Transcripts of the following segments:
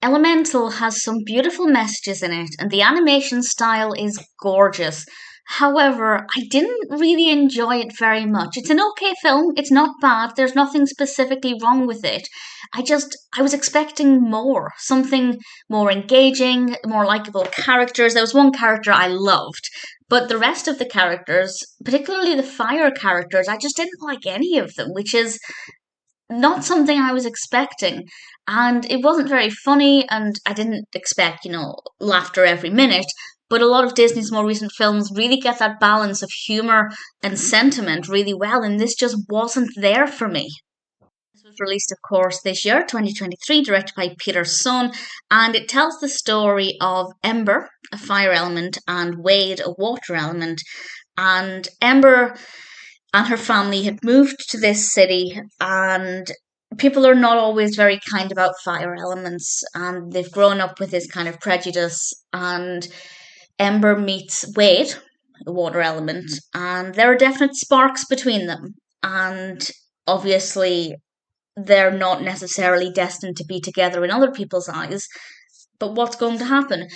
Elemental has some beautiful messages in it, and the animation style is gorgeous. However, I didn't really enjoy it very much. It's an okay film, it's not bad, there's nothing specifically wrong with it. I was expecting more, something more engaging, more likable characters. There was one character I loved, but the rest of the characters, particularly the fire characters, I just didn't like any of them, which is not something I was expecting. And it wasn't very funny, and I didn't expect, laughter every minute. But a lot of Disney's more recent films really get that balance of humour and sentiment really well, and this just wasn't there for me. This was released, of course, this year, 2023, directed by Peter Sohn, and it tells the story of Ember, a fire element, and Wade, a water element. And Ember and her family had moved to this city, and people are not always very kind about fire elements, and they've grown up with this kind of prejudice. And Ember meets Wade, the water element, and there are definite sparks between them. And obviously, they're not necessarily destined to be together in other people's eyes. But what's going to happen?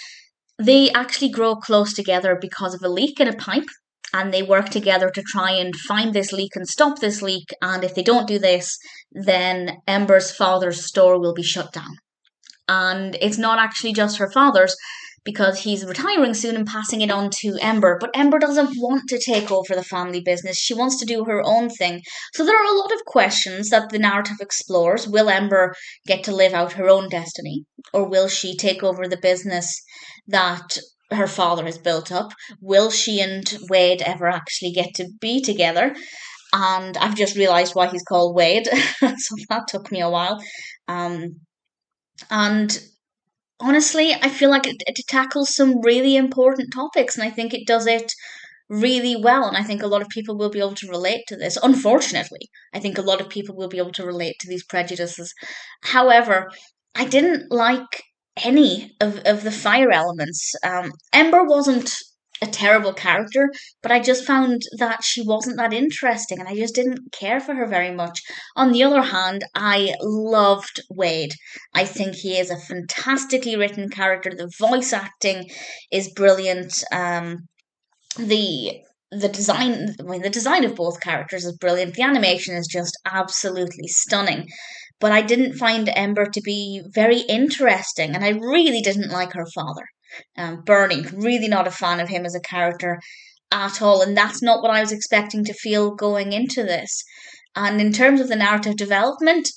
They actually grow close together because of a leak in a pipe, and they work together to try and find this leak and stop this leak. And if they don't do this, then Ember's father's store will be shut down. And it's not actually just her father's, because he's retiring soon and passing it on to Ember. But Ember doesn't want to take over the family business. She wants to do her own thing. So there are a lot of questions that the narrative explores. Will Ember get to live out her own destiny? Or will she take over the business that her father has built up? Will she and Wade ever actually get to be together? And I've just realised why he's called Wade. So that took me a while. Um, and honestly, I feel like it tackles some really important topics, and I think it does it really well. And I think a lot of people will be able to relate to this. Unfortunately, I think a lot of people will be able to relate to these prejudices. However, I didn't like any of the fire elements. Ember wasn't a terrible character, but I just found that she wasn't that interesting, and I just didn't care for her very much. On the other hand, I loved Wade. I think he is a fantastically written character. The voice acting is brilliant. The design, I mean, the design of both characters is brilliant. The animation is just absolutely stunning. But I didn't find Ember to be very interesting, and I really didn't like her father. Bernie, really not a fan of him as a character at all, and that's not what I was expecting to feel going into this. And in terms of the narrative development,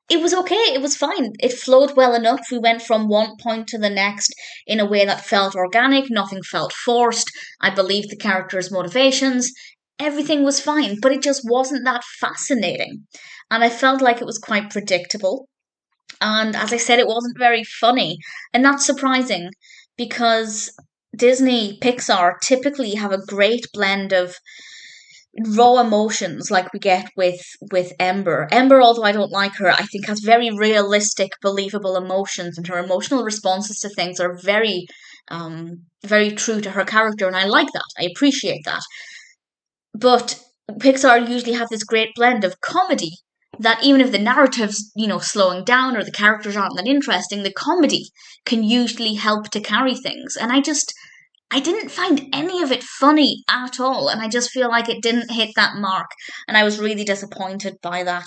it was okay. It was fine. It flowed well enough. We went from one point to the next in a way that felt organic. Nothing felt forced. I believed the characters' motivations. Everything was fine, but it just wasn't that fascinating. And I felt like it was quite predictable. And as I said, it wasn't very funny. And that's surprising because Disney, Pixar typically have a great blend of raw emotions like we get with Ember. Ember, although I don't like her, I think has very realistic, believable emotions, and her emotional responses to things are very true to her character, and I like that. I appreciate that. But Pixar usually have this great blend of comedy that even if the narrative's, slowing down or the characters aren't that interesting, the comedy can usually help to carry things. And I didn't find any of it funny at all, and I just feel like it didn't hit that mark, and I was really disappointed by that.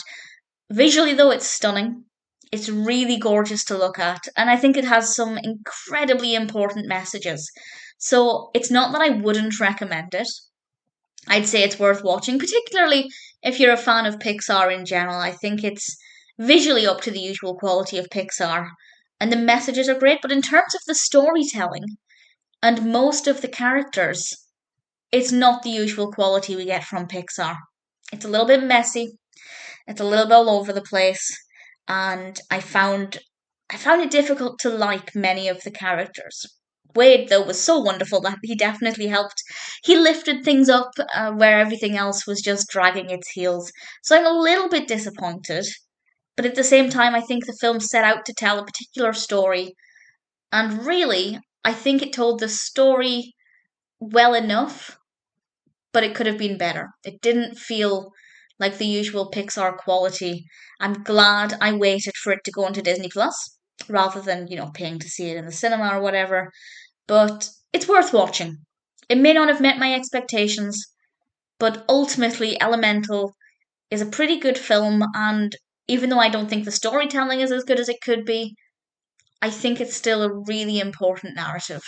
Visually, though, it's stunning. It's really gorgeous to look at, and I think it has some incredibly important messages. So it's not that I wouldn't recommend it. I'd say it's worth watching, particularly if you're a fan of Pixar in general. I think it's visually up to the usual quality of Pixar, and the messages are great, but in terms of the storytelling, and most of the characters, it's not the usual quality we get from Pixar. It's a little bit messy. It's a little bit all over the place, and I found it difficult to like many of the characters. Wade, though, was so wonderful that he definitely helped. He lifted things up where everything else was just dragging its heels. So I'm a little bit disappointed, but at the same time, I think the film set out to tell a particular story, and really, I think it told the story well enough, but it could have been better. It didn't feel like the usual Pixar quality. I'm glad I waited for it to go onto Disney Plus. rather than, paying to see it in the cinema or whatever. But it's worth watching. It may not have met my expectations, but ultimately, Elemental is a pretty good film, and even though I don't think the storytelling is as good as it could be, I think it's still a really important narrative.